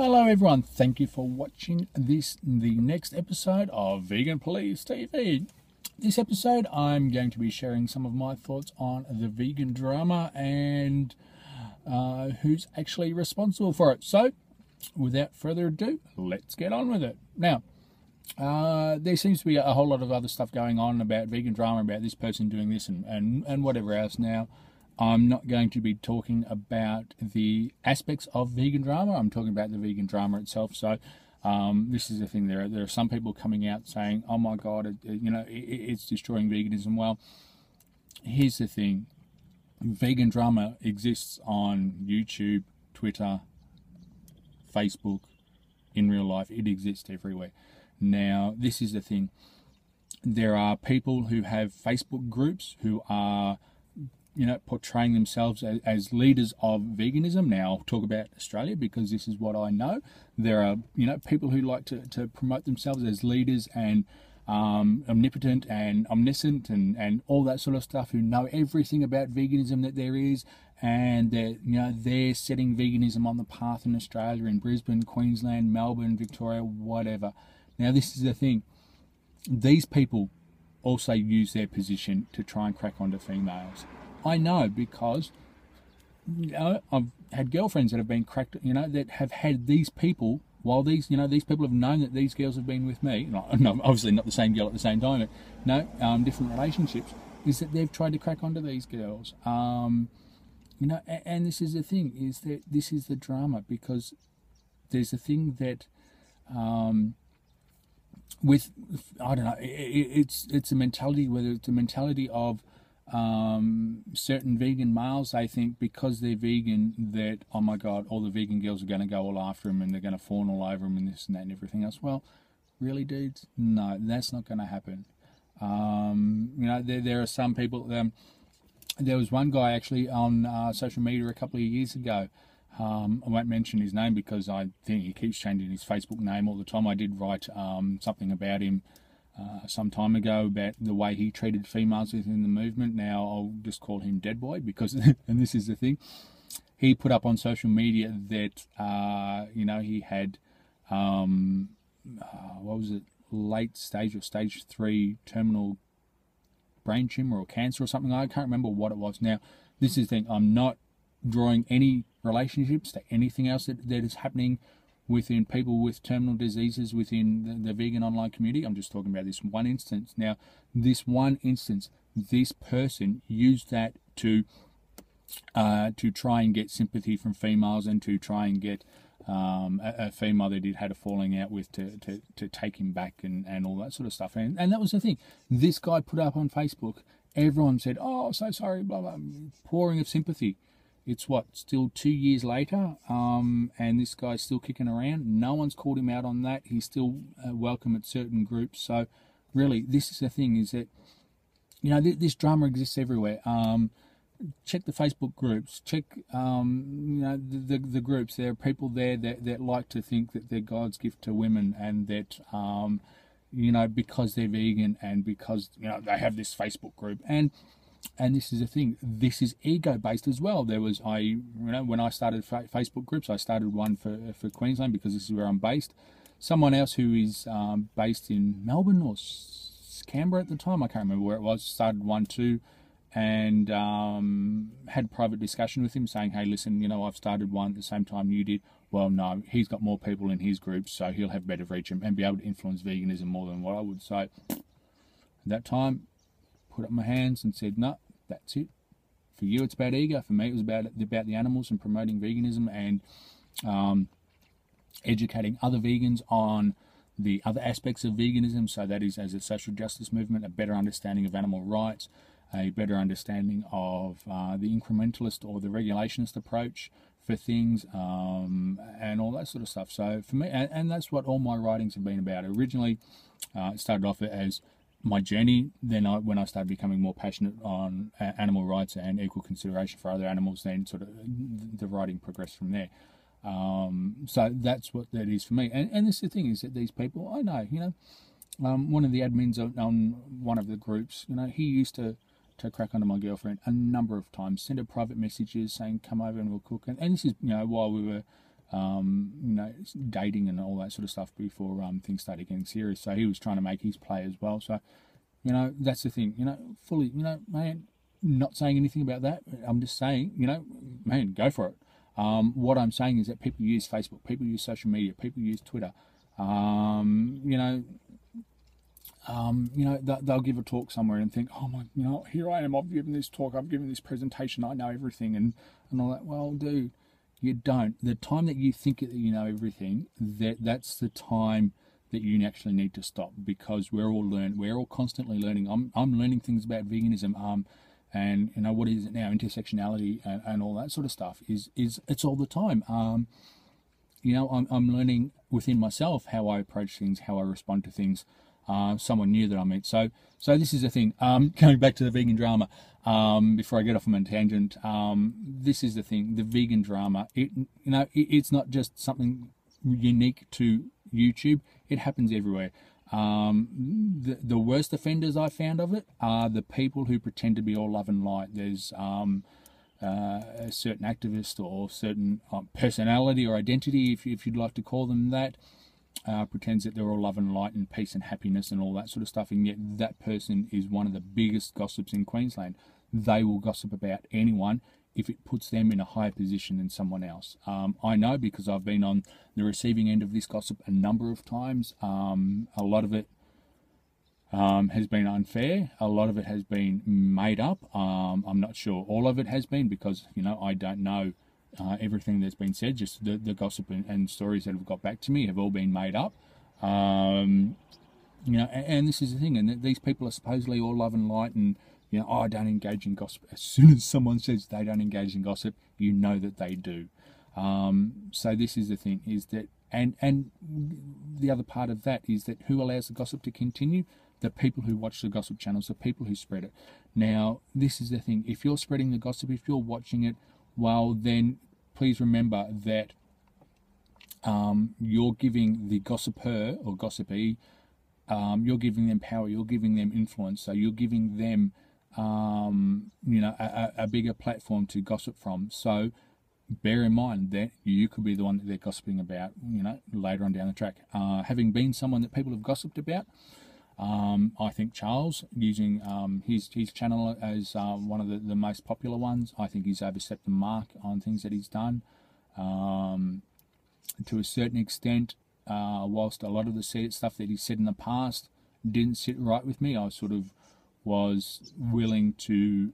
Hello everyone, thank you for watching the next episode of Vegan Police TV. This episode I'm going to be sharing some of my thoughts on the vegan drama and who's actually responsible for it. So without further ado, let's get on with it. Now, there seems to be a whole lot of other stuff going on about vegan drama, about this person doing this and whatever else. Now, I'm not going to be talking about the aspects of vegan drama. I'm talking about the vegan drama itself. So this is the thing. There are some people coming out saying, "Oh my God, it's destroying veganism." Well, here's the thing: vegan drama exists on YouTube, Twitter, Facebook, in real life. It exists everywhere. Now, this is the thing. There are people who have Facebook groups who are portraying themselves as leaders of veganism. Now, I'll talk about Australia because this is what I know. There are, people who like to promote themselves as leaders and omnipotent and omniscient and all that sort of stuff, who know everything about veganism that there is, and they're setting veganism on the path in Australia, in Brisbane, Queensland, Melbourne, Victoria, whatever. Now, this is the thing. These people also use their position to try and crack onto females. I know because I've had girlfriends that have been cracked, that have had these people, while these people have known that these girls have been with me. No, obviously not the same girl at the same time. Different relationships. Is that they've tried to crack onto these girls. And this is the thing, is that this is the drama, because there's a thing that with, I don't know, it's a mentality, whether it's a mentality of certain vegan males, they think because they're vegan that, oh my God, all the vegan girls are going to go all after them and they're going to fawn all over them and this and that and everything else. Well, really, dudes? No, that's not going to happen. There are some people. There was one guy actually on social media a couple of years ago. I won't mention his name because I think he keeps changing his Facebook name all the time. I did write something about him some time ago about the way he treated females within the movement. Now I'll just call him Dead Boy because, and this is the thing, he put up on social media that he had what was it, late stage or stage 3 terminal brain tumor or cancer or something. I can't remember what it was. Now this is the thing, I'm not drawing any relationships to anything else that is happening within people with terminal diseases within the vegan online community. I'm just talking about this one instance. Now, this one instance, this person used that to try and get sympathy from females and to try and get a female that he'd had a falling out with to take him back and all that sort of stuff. And that was the thing. This guy put up on Facebook. Everyone said, "Oh, so sorry," blah, blah, pouring of sympathy. It's still 2 years later, and this guy's still kicking around. No one's called him out on that. He's still welcome at certain groups. So, really, this is the thing: is that this drama exists everywhere. Check the Facebook groups. Check the groups. There are people there that like to think that they're God's gift to women, and that because they're vegan and because they have this Facebook group. And this is the thing, this is ego-based as well. There was, when I started Facebook groups, I started one for Queensland because this is where I'm based. Someone else who is based in Melbourne or Canberra at the time, I can't remember where it was, started one too, and had a private discussion with him saying, "Hey, listen, I've started one at the same time you did." Well, no, he's got more people in his groups, so he'll have better reach and be able to influence veganism more than what I would. So at that time, put up my hands and said, "No, that's it. For you, it's about ego. For me, it was about the animals and promoting veganism and educating other vegans on the other aspects of veganism. So that is, as a social justice movement, a better understanding of animal rights, a better understanding of the incrementalist or the regulationist approach for things, and all that sort of stuff." So for me, and that's what all my writings have been about. Originally, it started off as my journey. Then when I started becoming more passionate on animal rights and equal consideration for other animals, then sort of the writing progressed from there. So that's what that is for me. And this is the thing, is that these people, I know, one of the admins on one of the groups, he used to crack onto my girlfriend a number of times, send her private messages saying, "Come over and we'll cook." And this is, while we were dating and all that sort of stuff before things started getting serious. So he was trying to make his play as well. So, that's the thing. Fully, man, not saying anything about that. I'm just saying, man, go for it. What I'm saying is that people use Facebook, people use social media, people use Twitter. They'll give a talk somewhere and think, oh my, here I am, I've given this talk, I've given this presentation, I know everything and all that. Well, dude, you don't. The time that you think that you know everything, that's the time that you actually need to stop, because we're all constantly learning. I'm learning things about veganism, and what is it now, intersectionality and all that sort of stuff is it's all the time. I'm learning within myself how I approach things, how I respond to things. Someone new that I meet. So this is the thing. Going back to the vegan drama, before I get off on a tangent, this is the thing. The vegan drama, it's not just something unique to YouTube. It happens everywhere. The worst offenders I found of it are the people who pretend to be all love and light. There's a certain activist or certain personality or identity, if you'd like to call them that, pretends that they're all love and light and peace and happiness and all that sort of stuff, and yet that person is one of the biggest gossips in Queensland. They will gossip about anyone if it puts them in a higher position than someone else. I know, because I've been on the receiving end of this gossip a number of times. A lot of it has been unfair. A lot of it has been made up. I'm not sure all of it has been, because I don't know everything that's been said. Just the gossip and stories that have got back to me have all been made up. And this is the thing. And these people are supposedly all love and light, and I don't engage in gossip. As soon as someone says they don't engage in gossip, you know that they do. So this is the thing, is that, and the other part of that is that who allows the gossip to continue? The people who watch the gossip channels, the people who spread it. Now, this is the thing. If you're spreading the gossip, if you're watching it, well, then please remember that you're giving the gossiper or gossipee, you're giving them power, you're giving them influence. So you're giving them, a bigger platform to gossip from. So bear in mind that you could be the one that they're gossiping about, later on down the track. Having been someone that people have gossiped about, I think Charles, using his channel as one of the most popular ones, I think he's overstepped the mark on things that he's done. To a certain extent, whilst a lot of the stuff that he said in the past didn't sit right with me, I sort of was willing to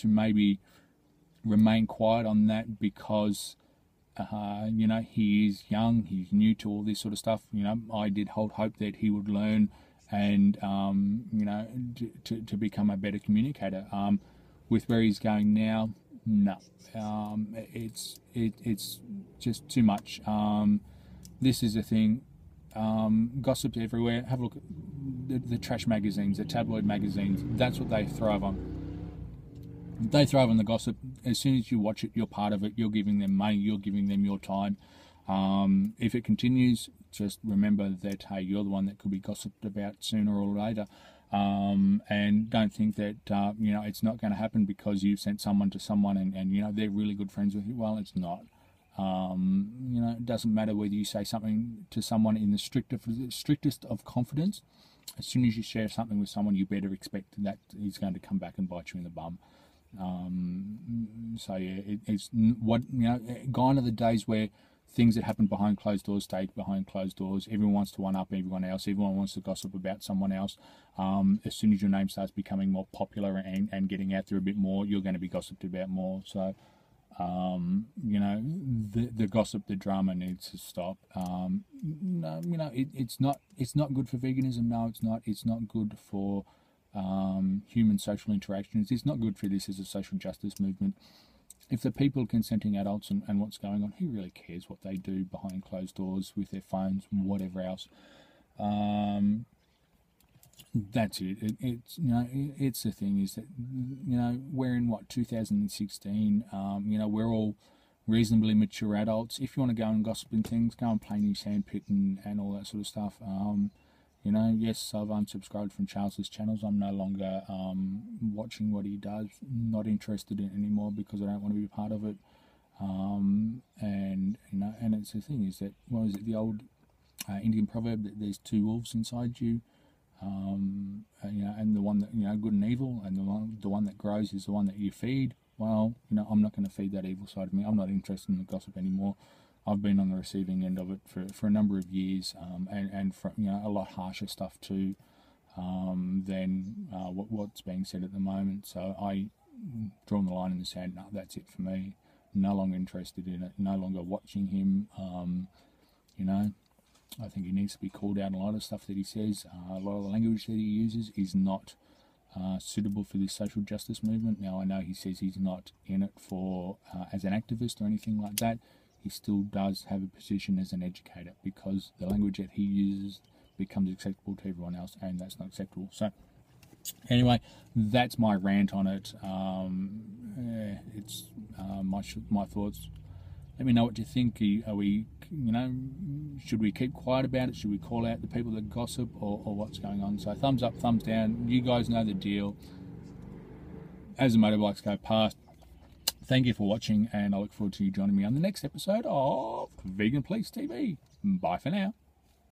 maybe remain quiet on that, because he is young, he's new to all this sort of stuff. I did hold hope that he would learn and to become a better communicator. With where he's going now, no, it's just too much. This is the thing. Gossip's everywhere. Have a look at the trash magazines, the tabloid magazines. That's what they thrive on. They thrive on the gossip. As soon as you watch it, you're part of it. You're giving them money. You're giving them your time. If it continues, just remember that, hey, you're the one that could be gossiped about sooner or later. And don't think that, it's not going to happen because you've sent someone to someone and they're really good friends with you. Well, it's not. It doesn't matter whether you say something to someone in the strictest of confidence. As soon as you share something with someone, you better expect that he's going to come back and bite you in the bum. So yeah, it's what, gone are the days where things that happen behind closed doors stay behind closed doors. Everyone wants to one-up everyone else. Everyone wants to gossip about someone else. As soon as your name starts becoming more popular and getting out there a bit more, you're going to be gossiped about more. So, the gossip, the drama needs to stop. It's not good for veganism. No, it's not. It's not good for human social interactions. It's not good for this as a social justice movement. If the people consenting adults and what's going on, who really cares what they do behind closed doors with their phones, whatever else? That's it. It's the thing is that, we're in 2016. We're all reasonably mature adults. If you want to go and gossip and things, go and play new sandpit and all that sort of stuff. Yes, I've unsubscribed from Charles's channels. I'm no longer watching what he does. Not interested in it anymore because I don't want to be a part of it. And and it's the thing is that, what is it, the old Indian proverb that there's two wolves inside you, and the one that, good and evil, and the one that grows is the one that you feed. Well, I'm not going to feed that evil side of me. I'm not interested in the gossip anymore. I've been on the receiving end of it for a number of years, and for a lot harsher stuff too than what's being said at the moment. So I drawn the line in the sand. No, that's it for me. No longer interested in it. No longer watching him. I think he needs to be called out. A lot of stuff that he says, a lot of the language that he uses is not suitable for this social justice movement. Now, I know he says he's not in it for as an activist or anything like that. He still does have a position as an educator, because the language that he uses becomes acceptable to everyone else, and that's not acceptable. So anyway, that's my rant on it. It's my thoughts. Let me know what you think. Are we, should we keep quiet about it? Should we call out the people that gossip, or what's going on? So thumbs up, thumbs down. You guys know the deal. As the motorbikes go past, thank you for watching, and I look forward to you joining me on the next episode of Vegan Police TV. Bye for now.